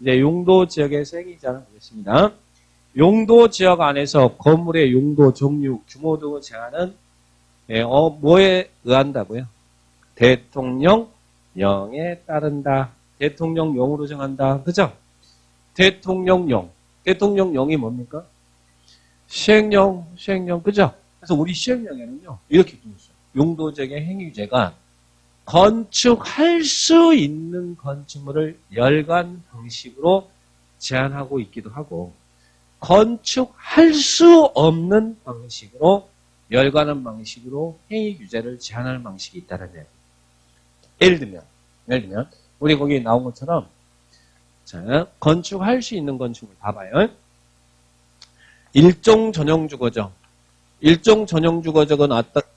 이제 용도 지역에서 행위자를 보겠습니다. 용도 지역 안에서 건물의 용도, 종류, 규모 등을 제한하는 뭐에 의한다고요? 대통령령에 따른다. 대통령령으로 정한다. 그죠? 대통령령. 대통령령이 뭡니까? 시행령, 그죠? 그래서 우리 시행령에는요, 이렇게 돼 있어요. 용도적인 행위죄가 건축할 수 있는 건축물을 열관 방식으로 제한하고 있기도 하고, 건축할 수 없는 방식으로 열관하는 방식으로 행위 규제를 제한하는 방식이 있다는 얘기예요. 예를 들면 우리 거기 나온 것처럼 자, 건축할 수 있는 건축물 봐봐요. 일종 전용 주거적. 일종 전용 주거적은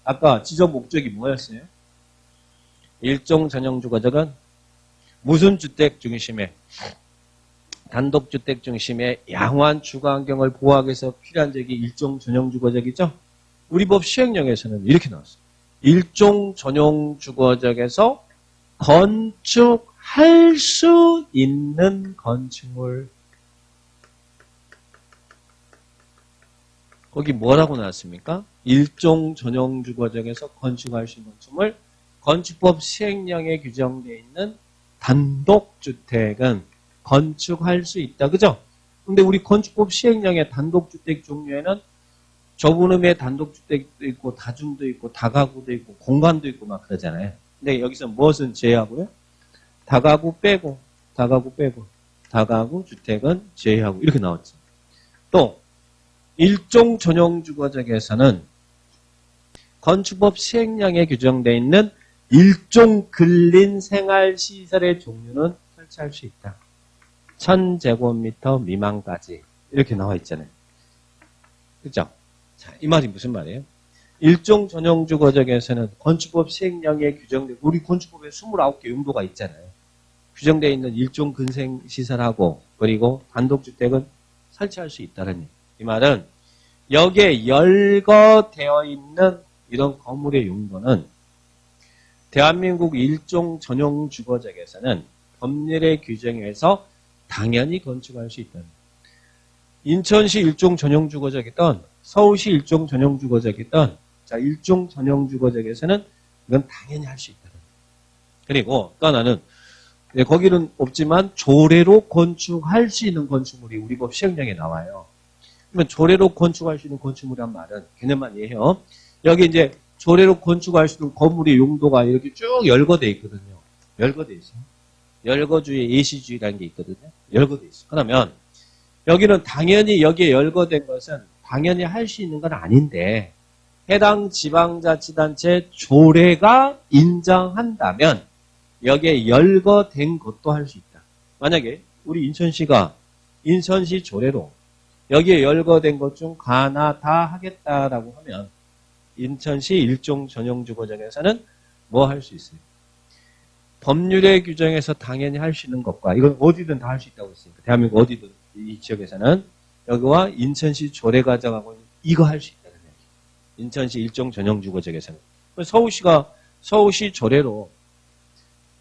아까 지적 목적이 뭐였어요? 일종 전용 주거적은 무슨 주택 중심의 단독주택 중심의 양호한 주거환경을 보호하기 위해서 필요한 적이 일종 전용 주거적이죠. 우리 법 시행령에서는 이렇게 나왔어요. 일종 전용 주거적에서 건축할 수 있는 건축물. 거기 뭐라고 나왔습니까? 일종 전용 주거적에서 건축할 수 있는 건축물. 건축법 시행령에 규정되어 있는 단독주택은 건축할 수 있다. 그죠? 근데 우리 건축법 시행령의 단독주택 종류에는 좁은 의미의 단독주택도 있고 다중도 있고 다가구도 있고 공간도 있고 막 그러잖아요. 근데 여기서 무엇은 제외하고요? 다가구 빼고 다가구 주택은 제외하고 이렇게 나왔죠. 또 일종 전용 주거적에서는 건축법 시행령에 규정되어 있는 일종 근린 생활 시설의 종류는 설치할 수 있다. 1000제곱미터 미만까지 이렇게 나와 있잖아요. 그죠? 자, 이 말이 무슨 말이에요? 일종 전용 주거적에서는 건축법 시행령에 규정된 우리 건축법에 29개 용도가 있잖아요. 규정되어 있는 일종 근생 시설하고 그리고 단독주택은 설치할 수 있다는 얘기. 이 말은 여기에 열거되어 있는 이런 건물의 용도는 대한민국 일종 전용 주거적에서는 법률의 규정에서 당연히 건축할 수 있다는 거예요. 인천시 일종 전용 주거적이든 서울시 일종 전용 주거적이든 자, 일종 전용 주거적에서는 이건 당연히 할 수 있다는 거예요. 그리고 또 하나는 거기는 없지만 조례로 건축할 수 있는 건축물이 우리 법 시행령에 나와요. 그러면 조례로 건축할 수 있는 건축물이란 말은 개념만 이해해요. 여기 이제 조례로 건축할 수 있는 건물의 용도가 이렇게 쭉 열거되어 있거든요. 열거되어 있어요. 열거주의, 예시주의라는 게 있거든요. 열거되어 있어요. 그러면 여기는 당연히 여기에 열거된 것은 당연히 할 수 있는 건 아닌데 해당 지방자치단체 조례가 인정한다면 여기에 열거된 것도 할 수 있다. 만약에 우리 인천시가 인천시 조례로 여기에 열거된 것 중 하나 다 하겠다라고 하면 인천시 일종 전용 주거적에서는 뭐 할 수 있어요? 법률의 규정에서 당연히 할 수 있는 것과 이건 어디든 다 할 수 있다고 했으니까 대한민국 어디든 이 지역에서는 여기와 인천시 조례가 정하고 이거 할 수 있다는 얘기. 인천시 일종 전용 주거적에서는 서울시가 서울시 조례로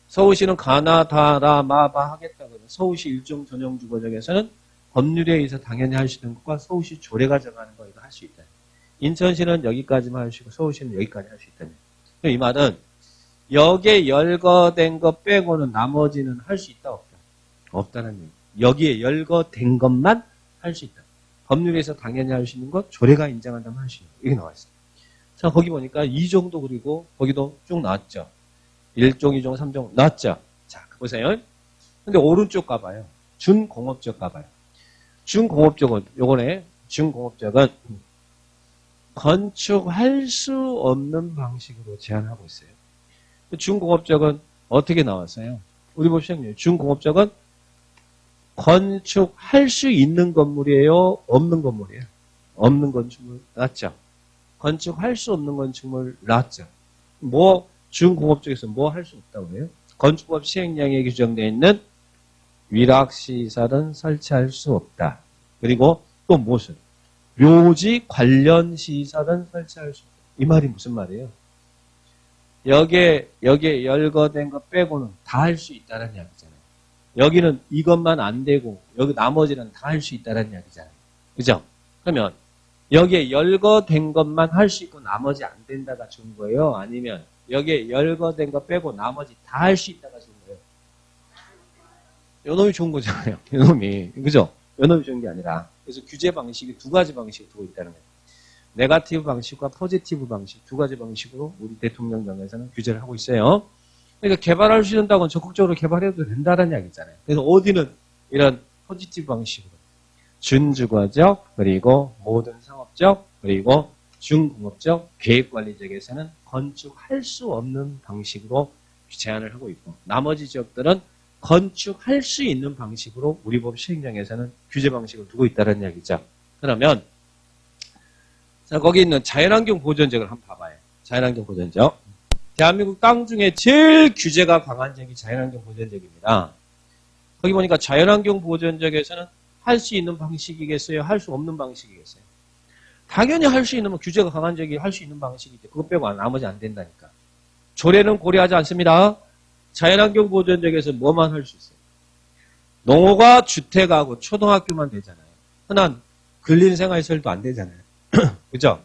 서울시는 가나 다라 마바 하겠다고 하면 서울시 일종 전용 주거적에서는 법률에 의해서 당연히 할 수 있는 것과 서울시 조례가 정하는 거 이거 할 수 있다. 인천시는 여기까지만 할 수 있고 서울시는 여기까지 할 수 있다는 얘기. 이 말은 여기에 열거된 것 빼고는 나머지는 할 수 있다 없다? 없다는 얘기. 여기에 열거된 것만 할 수 있다. 법률에서 당연히 할 수 있는 것, 조례가 인정한다면 할 수 있는 것. 이게 나와 있어요. 자, 거기 보니까 2종도 그리고 거기도 쭉 나왔죠. 1종, 2종, 3종 나왔죠. 자, 보세요. 근데 오른쪽 가봐요. 준공업적 가봐요. 준공업적은 요거네. 준공업적은 건축할 수 없는 방식으로 제한하고 있어요. 준공업적은 어떻게 나왔어요? 우리 법 시행령 준공업적은 건축할 수 있는 건물이에요? 없는 건물이에요? 없는 건축물 낫죠. 건축할 수 없는 건축물 낫죠. 뭐 준공업적에서 뭐 할 수 없다고 해요? 건축법 시행령에 규정되어 있는 위락시설은 설치할 수 없다. 그리고 또 무엇을? 묘지 관련 시설은 설치할 수 없다. 이 말이 무슨 말이에요? 여기에 열거된 것 빼고는 다 할 수 있다는 이야기잖아요. 여기는 이것만 안 되고 여기 나머지는 다 할 수 있다는 이야기잖아요. 그죠? 그러면 여기에 열거된 것만 할 수 있고 나머지 안 된다가 좋은 거예요? 아니면 여기에 열거된 거 빼고 나머지 다 할 수 있다가 좋은 거예요? 요 놈이 좋은 거잖아요. 요 놈이. 그죠? 요 놈이 좋은 게 아니라. 그래서 규제 방식이 두 가지 방식을 두고 있다는 거예요. 네거티브 방식과 포지티브 방식 두 가지 방식으로 우리 대통령령에서는 규제를 하고 있어요. 그러니까 개발할 수 있다고 적극적으로 개발해도 된다는 이야기잖아요. 그래서 어디는 이런 포지티브 방식으로 준주거적 그리고 모든 상업적 그리고 중공업적 계획관리적에서는 건축할 수 없는 방식으로 제한을 하고 있고 나머지 지역들은 건축할 수 있는 방식으로 우리 법 시행령에서는 규제 방식을 두고 있다는 이야기죠. 그러면 자 거기 있는 자연환경 보전적을 한번 봐봐요. 자연환경 보전적. 대한민국 땅 중에 제일 규제가 강한 지역이 자연환경 보전적입니다. 거기 보니까 자연환경 보전적에서는 할 수 있는 방식이겠어요? 할 수 없는 방식이겠어요? 당연히 할 수 있는 규제가 강한 지역이 할 수 있는 방식이죠. 그것 빼고 나머지 안 된다니까. 조례는 고려하지 않습니다. 자연환경 보전적에서 뭐만 할 수 있어요? 농어가 주택하고 초등학교만 되잖아요. 흔한 근린생활시설도 안 되잖아요. 그죠?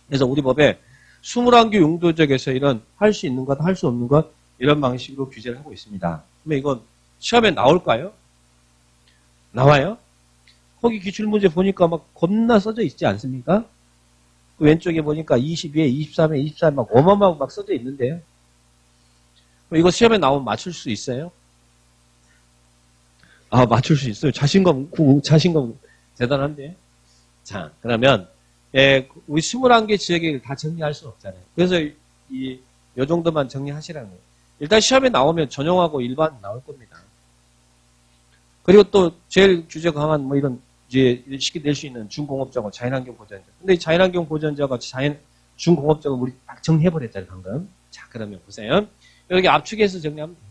그래서 우리 법에 21개 용도적에서 이런 할 수 있는 것, 할 수 없는 것 이런 방식으로 규제를 하고 있습니다. 그러면 이건 시험에 나올까요? 나와요? 거기 기출문제 보니까 막 겁나 써져 있지 않습니까? 그 왼쪽에 보니까 22에 23에 24에 막 어마어마하고 막 써져 있는데요. 이거 시험에 나오면 맞출 수 있어요? 아, 맞출 수 있어요. 자신감 대단한데. 자, 그러면 우리 21개 지역을 다 정리할 수는 없잖아요. 그래서 요 정도만 정리하시라는 거예요. 일단 시험에 나오면 전용하고 일반 나올 겁니다. 그리고 또 제일 규제 강한 뭐 이런 이제 쉽게 낼 수 있는 중공업자고 자연환경 보전자. 근데 자연환경 보전자가 중공업자가 우리 딱 정리해버렸잖아요, 방금. 자, 그러면 보세요. 여기 압축해서 정리하면 돼요.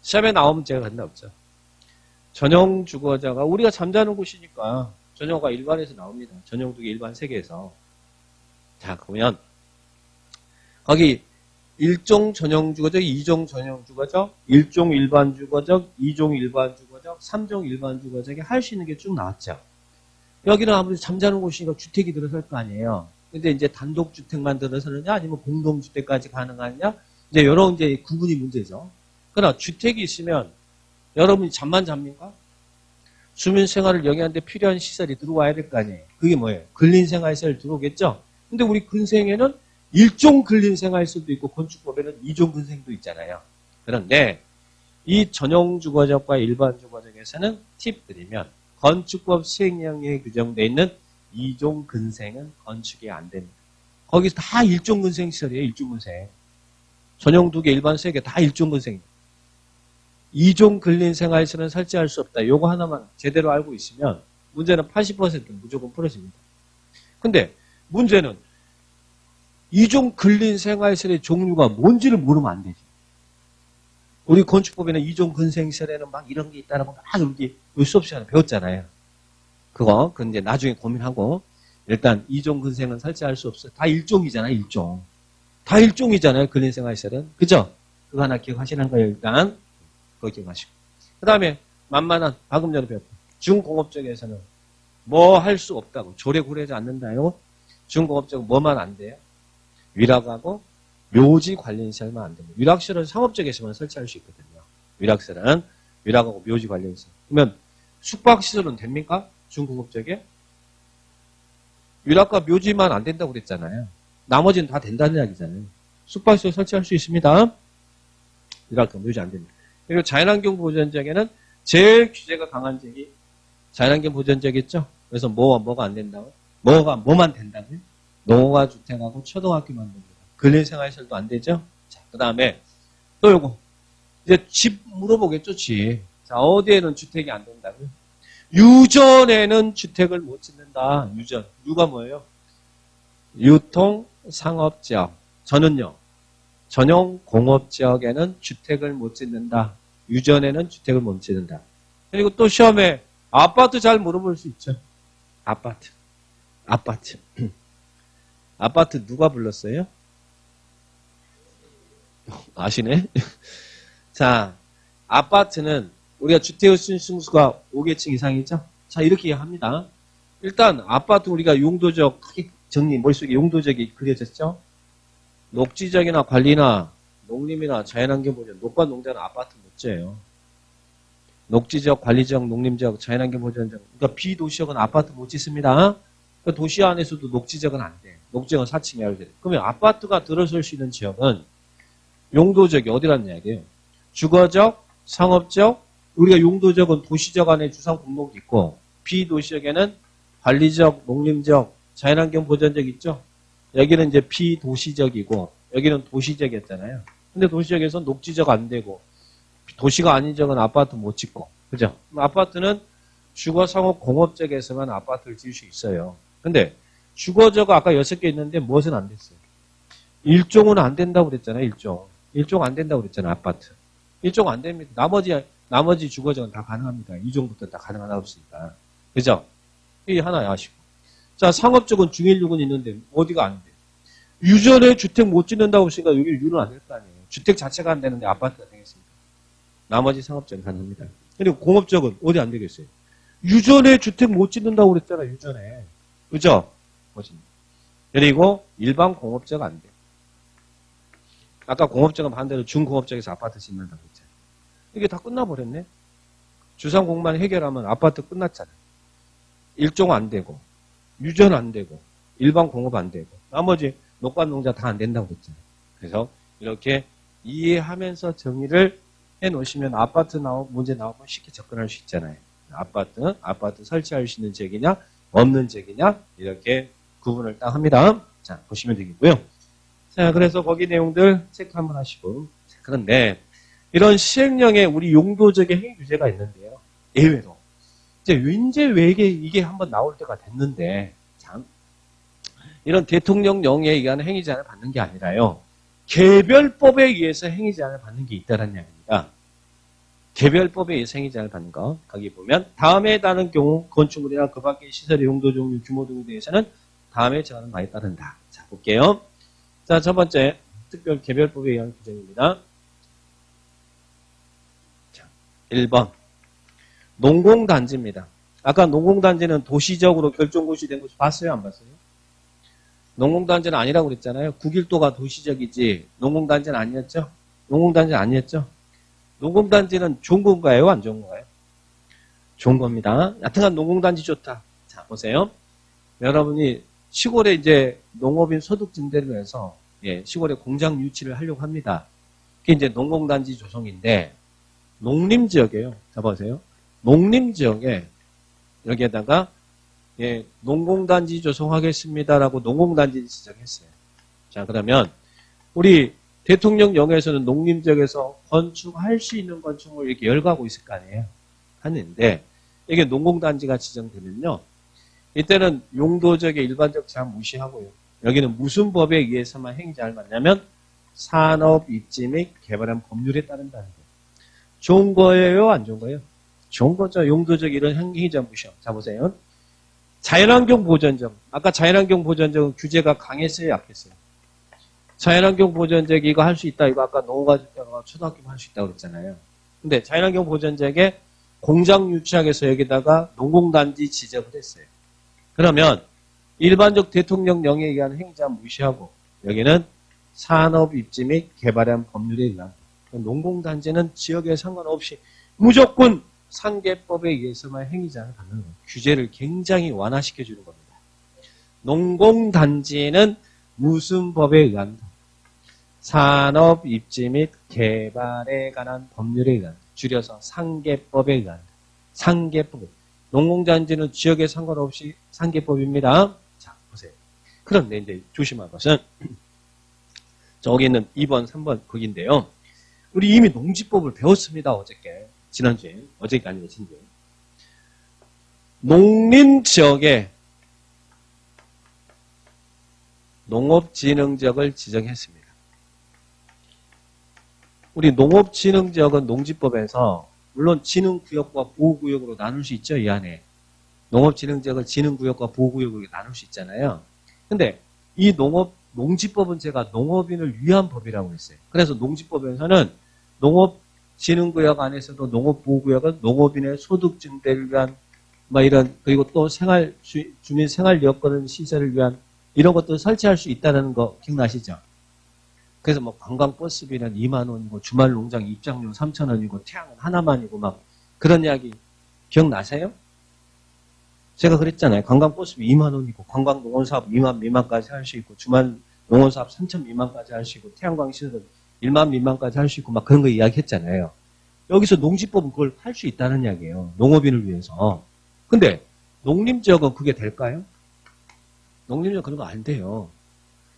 시험에 나오면 제가 간다 없죠. 전용 주거자가 우리가 잠자는 곳이니까 전용가 일반에서 나옵니다. 전용 2개 일반 3개에서. 자, 그러면 거기 1종 전용 주거적, 2종 전용 주거적, 1종 일반 주거적, 2종 일반 주거적, 3종 일반 주거적에 할 수 있는 게 쭉 나왔죠. 여기는 아무래도 잠자는 곳이니까 주택이 들어설 거 아니에요. 근데 이제 단독주택만 들어서느냐, 아니면 공동주택까지 가능하느냐, 이제 이런 이제 구분이 문제죠. 그러나 주택이 있으면 여러분이 잠만 잡니까? 주민생활을 영위하는데 필요한 시설이 들어와야 될 거 아니에요. 그게 뭐예요? 근린생활시설 들어오겠죠? 근데 우리 근생에는 1종 근린생활시설도 있고 건축법에는 2종 근생도 있잖아요. 그런데 이 전용주거적과 일반주거적에서는 팁 드리면 건축법 시행령에 규정되어 있는 2종 근생은 건축이 안 됩니다. 거기서 다 1종 근생시설이에요. 1종 근생. 전용 2개, 일반 3개 다 1종 근생입니다. 2종 근린생활시설은 설치할 수 없다. 요거 하나만 제대로 알고 있으면 문제는 80%는 무조건 풀어집니다. 근데 문제는 2종 근린생활시설의 종류가 뭔지를 모르면 안 되지. 우리 건축법에는 2종 근생시설에는 막 이런 게 있다라고 막 우리 수업 시간에 배웠잖아요. 그건 이제 나중에 고민하고 일단 2종 근생은 설치할 수 없어요. 다 1종이잖아요. 1종. 다 1종이잖아요. 근린생활시설은. 그죠? 그거 하나 기억하시는 거예요. 일단. 그거 기억하시고. 그 다음에 만만한 방금 전에 배웠던 중공업적에서는 뭐 할 수 없다고. 조례 고려하지 않는다요. 중공업적은 뭐만 안 돼요? 위락하고 묘지 관련시설만 안 됩니다. 위락시설은 상업적에서만 설치할 수 있거든요. 위락시설은 위락하고 묘지 관련시설. 그러면 숙박시설은 됩니까? 중공업적에? 위락과 묘지만 안 된다고 그랬잖아요. 나머지는 다 된다는 이야기잖아요. 숙박시설 설치할 수 있습니다. 위락과 묘지 안 됩니다. 그리고 자연환경 보전지역에는 제일 규제가 강한 지역이 자연환경 보전지역이겠죠? 그래서 뭐가 안 된다고? 뭐만 된다고요? 농어가 주택하고 초등학교만 됩니다. 근린생활시설도 안 되죠? 자, 그 다음에 또 요거. 이제 집 물어보겠죠, 집. 자, 어디에는 주택이 안 된다고요? 유전에는 주택을 못 짓는다. 유전. 유가 뭐예요? 유통, 상업지역. 저는요. 전용 공업지역에는 주택을 못 짓는다. 유전에는 주택을 못 짓는다. 그리고 또 시험에 아파트 잘 물어볼 수 있죠. 아파트. 아파트 누가 불렀어요? 아시네? 자, 아파트는 우리가 주택의 순수가 5계층 이상이죠? 자, 이렇게 합니다. 일단 아파트 우리가 용도적 정리 머릿속에 용도적이 그려졌죠? 녹지적이나 관리나 농림이나 자연환경 보전, 녹과 농자는 아파트 못 지어요. 녹지적, 관리적, 농림적, 자연환경 보전적. 그러니까 비도시적은 아파트 못 짓습니다. 그러니까 도시 안에서도 녹지적은 안 돼. 녹지적은 4층 이하로 돼. 그러면 아파트가 들어설 수 있는 지역은 용도적이 어디라는 이야기예요? 주거적, 상업적, 우리가 용도적은 도시적 안에 주상 공동도 있고 비도시적에는 관리적, 농림적, 자연환경 보전적 있죠? 여기는 이제 비도시적이고 여기는 도시적이었잖아요. 근데 도시적에서는 녹지적 안 되고 도시가 아닌 적은 아파트 못 짓고 그죠? 아파트는 주거, 상업, 공업적에서만 아파트를 지을 수 있어요. 근데 주거적 아까 6개 있는데 무엇은 안 됐어요? 일종은 안 된다고 그랬잖아요. 일종 안 된다고 그랬잖아요. 아파트. 일종 안 됩니다. 나머지 주거적은 다 가능합니다. 이종부터 다 가능하다고 했으니까. 그죠? 이게 하나 아시고. 자, 상업적은 중일육은 있는데 어디가 안 돼? 유전에 주택 못 짓는다고 했으니까 여기 유는 안 될 거 아니에요. 주택 자체가 안 되는데 아파트가 되겠습니까? 나머지 상업적은 가능합니다. 그리고 공업적은 어디 안 되겠어요? 유전에 주택 못 짓는다고 그랬잖아요. 유전에. 그죠? 그리고 일반 공업적 안 돼. 아까 공업적은 반대로 중공업적에서 아파트 짓는다고 했잖아요. 이게 다 끝나버렸네. 주상공만 해결하면 아파트 끝났잖아요. 일종 안 되고, 유전 안 되고, 일반 공업 안 되고, 나머지 녹과농자 다 안 된다고 했잖아요. 그래서 이렇게 이해하면서 정의를 해 놓으시면 아파트 문제 나오면 쉽게 접근할 수 있잖아요. 아파트 설치할 수 있는 지역이냐, 없는 지역이냐, 이렇게 구분을 딱 합니다. 자, 보시면 되겠고요. 자, 그래서 거기 내용들 체크 한번 하시고. 자, 그런데 이런 시행령에 우리 용도적인 행위 규제가 있는데요. 예외로. 이제 외에 이게 한번 나올 때가 됐는데, 참. 이런 대통령령에 의한 행위 제한을 받는 게 아니라요. 개별법에 의해서 행위 제한을 받는 게 있다는 이야기입니다. 개별법에 의해서 행위 제한을 받는 거. 거기 보면 다음에 따른 경우 건축물이나 그 밖의 시설의 용도 종류, 규모 등에 대해서는 다음에 제한은 많이 따른다. 자, 볼게요. 자, 첫 번째 특별 개별법에 의한 규정입니다. 자, 1번 농공단지입니다. 아까 농공단지는 도시적으로 결정고시 된 곳 봤어요? 안 봤어요? 농공단지는 아니라고 그랬잖아요. 국일도가 도시적이지 농공단지는 아니었죠? 농공단지는 아니었죠? 농공단지는 좋은 건가요? 안 좋은 건가요? 좋은 겁니다. 여튼간 농공단지 좋다. 자, 보세요. 여러분이 시골에 이제 농업인 소득 증대를 위해서 시골에 공장 유치를 하려고 합니다. 그게 이제 농공단지 조성인데 농림지역이에요. 자, 보세요. 농림지역에 여기에다가 농공단지 조성하겠습니다라고 농공단지 지정했어요. 자, 그러면 우리 대통령령에서는 농림지역에서 건축할 수 있는 건축을 이렇게 열거하고 있을 거 아니에요. 하는데 이게 농공단지가 지정되면요. 이때는 용도적의 일반적 제한 무시하고요. 여기는 무슨 법에 의해서만 행위 제한을 받냐면 산업 입지 및 개발한 법률에 따른다는 거예요. 좋은 거예요? 안 좋은 거예요? 좋은 거죠. 용도적 이런 행위 제한 무시하고. 자, 보세요. 자연환경 보전적. 아까 자연환경 보전적은 규제가 강했어요? 약했어요? 자연환경 보전적 이거 할 수 있다. 이거 아까 농어가지고 초등학교 할 수 있다고 그랬잖아요. 근데 자연환경 보전적에 공장 유치하게서 여기다가 농공단지 지정을 했어요. 그러면 일반적 대통령령에 의한 행위자 무시하고 여기는 산업 입지 및 개발한 법률에 의한 농공단지는 지역에 상관없이 무조건 산계법에 의해서만 행위자를 받는 거예요. 규제를 굉장히 완화시켜주는 겁니다. 농공단지는 무슨 법에 의한 산업 입지 및 개발에 관한 법률에 의한 줄여서 상계법에 의한 상계법. 농공단지는 지역에 상관없이 상계법입니다. 자, 보세요. 그런데 이제 조심할 것은 저기 있는 2번, 3번 거기인데요. 우리 이미 농지법을 배웠습니다. 어저께. 지난주에. 어저께 아니고 지난주에. 농림지역에 농업진흥지역을 지정했습니다. 우리 농업진흥지역은 농지법에서 물론 진흥구역과 보호구역으로 나눌 수 있죠. 이 안에. 농업진흥지역을 진흥구역과 보호구역으로 나눌 수 있잖아요. 근데 이 농지법은 제가 농업인을 위한 법이라고 했어요. 그래서 농지법에서는 농업 진흥구역 안에서도 농업보호구역은 농업인의 소득 증대를 위한 이런 그리고 또 주민 생활 여건 시설을 위한 이런 것도 설치할 수 있다는 거 기억나시죠? 그래서 관광버스비는 2만 원이고 주말 농장 입장료 3천 원이고 태양은 하나만이고 그런 이야기 기억나세요? 제가 그랬잖아요. 관광버스비 2만 원이고 관광농원사업 2만 미만까지 할 수 있고 주말 농원사업 3천 미만까지 할 수 있고 태양광 시설은 1만 미만까지 할 수 있고 그런 거 이야기했잖아요. 여기서 농지법은 그걸 할 수 있다는 이야기예요. 농업인을 위해서. 근데 농림지역은 그게 될까요? 농림지역 그런 거 안 돼요.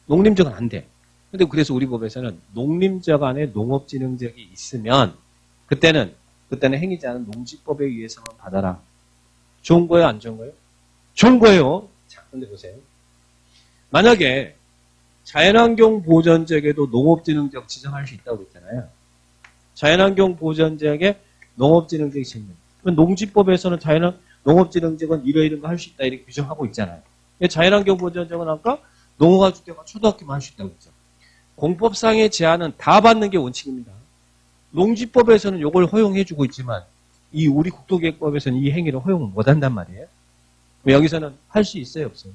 농림지역은 안 돼. 근데 그래서 우리 법에서는 농림지역 안에 농업진흥지역이 있으면 그때는 행위자는 농지법에 의해서만 받아라. 좋은 거예요? 안 좋은 거예요? 좋은 거예요. 자, 근데 보세요. 만약에 자연환경 보전지역에도 농업진흥지역 지정할 수 있다고 그랬잖아요. 자연환경 보전지역에 농업진흥지역이 지정돼요. 농지법에서는 농업진흥지역은 이러이런 거 할 수 있다 이렇게 규정하고 있잖아요. 자연환경 보전지역은 아까 농어가 주택과 초등학교만 할 수 있다고 했죠. 공법상의 제한은 다 받는 게 원칙입니다. 농지법에서는 이걸 허용해주고 있지만 우리 국토계획법에서는 이 행위를 허용을 못한단 말이에요. 여기서는 할 수 있어요, 없어요?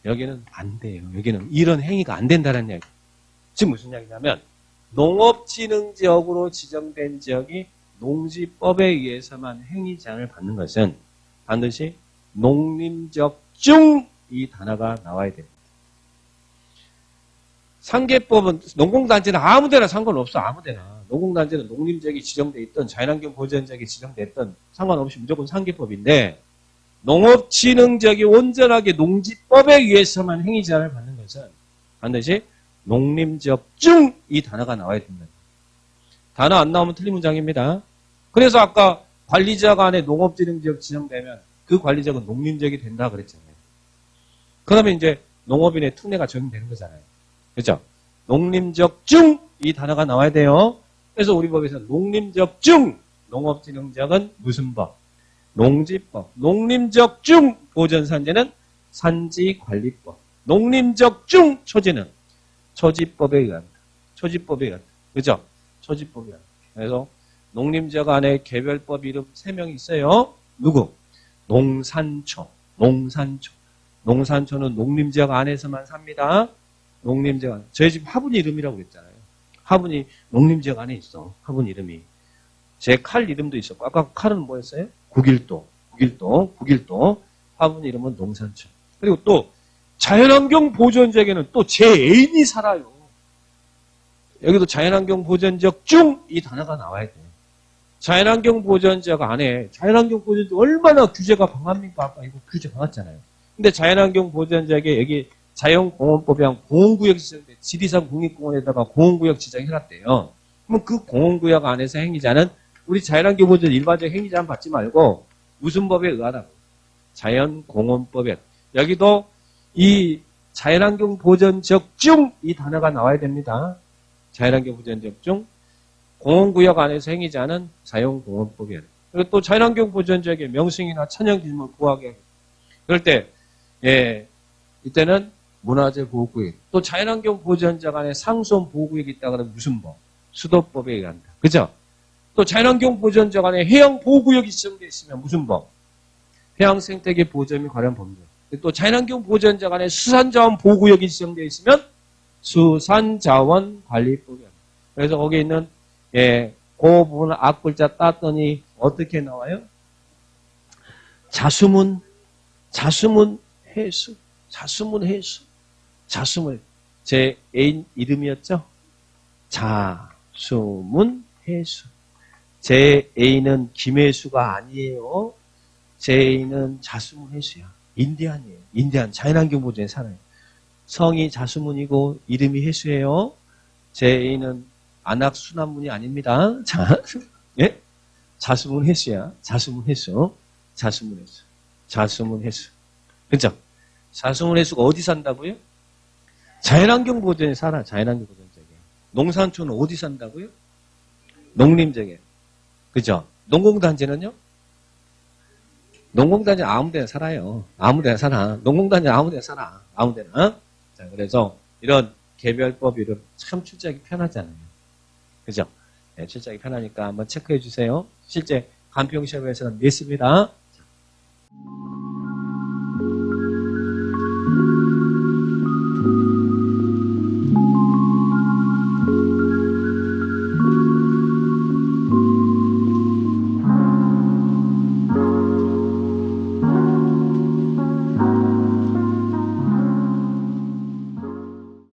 여기는 안 돼요. 여기는 이런 행위가 안 된다는 이야기. 지금 무슨 이야기냐면 농업진흥지역으로 지정된 지역이 농지법에 의해서만 행위 제한을 받는 것은 반드시 농림지역 중 이 단어가 나와야 됩니다. 상계법은 농공단지는 아무데나 상관없어. 아무데나. 농공단지는 농림지역이 지정돼 있던 자연환경 보전지역이 지정돼 있던 상관없이 무조건 상계법인데 농업진흥지역이 온전하게 농지법에 의해서만 행위 제한을 받는 것은 반드시 농림지역 중 이 단어가 나와야 됩니다. 단어 안 나오면 틀린 문장입니다. 그래서 아까 관리지역 안에 농업진흥지역 지정되면 그 관리지역은 농림지역이 된다 그랬잖아요. 그러면 이제 농업인의 특례가 적용되는 거잖아요. 그렇죠? 농림지역 중 이 단어가 나와야 돼요. 그래서 우리 법에서는 농림지역 중 농업진흥지역은 무슨 법? 농지법. 농림지역 중 보전산지는 산지관리법. 농림지역 중 초지는 초지법에 의합니다. 초지법에 의합니다. 그렇죠? 초지법에 의합니다. 그래서 농림지역 안에 개별법 이름 3명이 있어요. 누구? 농산초. 농산초는 농림지역 안에서만 삽니다. 농림지역 안에. 저희 집 화분 이름이라고 그랬잖아요. 화분이 농림지역 안에 있어. 화분 이름이. 제 칼 이름도 있었고 아까 칼은 뭐였어요? 국일도. 화분 이름은 농산초. 그리고 또 자연환경 보전지역에는 또 제 애인이 살아요. 여기도 자연환경 보전지역 중 이 단어가 나와야 돼요. 자연환경 보전지역 안에 자연환경 보전지역 얼마나 규제가 강합니까? 아까 이거 규제 강했잖아요. 근데 자연환경 보전지역에 여기 자연공원법에 한 공원구역 지정돼 지리산 국립공원에다가 공원구역 지정해놨대요. 그럼 그 공원구역 안에서 행위자는 우리 자연환경 보전 일반적 행위자는 받지 말고 무슨 법에 의하라고? 자연공원법에. 여기도 이 자연환경 보전지역 중 이 단어가 나와야 됩니다. 자연환경 보전지역 중 공원구역 안에서 행위자는 자연공원법에. 그리고 또 자연환경 보전지역의 명승이나 천연기준물 보호하게. 그럴 때 이때는 문화재 보호구역. 또 자연환경 보전지역 안에 상수원 보호구역이 있다 그러면 무슨 법? 수도법에 의한다. 그죠? 또 자연환경 보전지역 안에 해양 보호구역이 지정되어 있으면 무슨 법? 해양 생태계 보호 및 관련 법률. 또 자연환경 보전지역 안에 수산자원 보호구역이 지정되어 있으면 수산자원 관리법이야. 그래서 거기 있는 그 부분을 앞글자 땄더니 어떻게 나와요? 자수문 해수. 제 애인 이름이었죠? 자수문 해수. 제 애인은 김해수가 아니에요. 제 애인은 자수문 해수야. 인디안이에요. 인디안 자연환경 보전에 살아요. 성이 자수문이고 이름이 해수예요. 제 애인은 안악수남문이 아닙니다. 자, 예? 자수문 해수야. 자수문 해수. 그죠? 자수문 해수가 어디 산다고요? 자연환경 보전에 살아. 자연환경 보전 지역에. 농산초는 어디 산다고요? 농림지역에. 그죠? 농공단지는요? 농공단지 아무데나 살아요. 아무데나 살아. 농공단지 아무데나 살아. 아무데나. 자, 그래서 이런 개별법 이름 참 출제하기 편하잖아요. 그죠? 네, 출제하기 편하니까 한번 체크해 주세요. 실제 간평 시험에서는 냈습니다.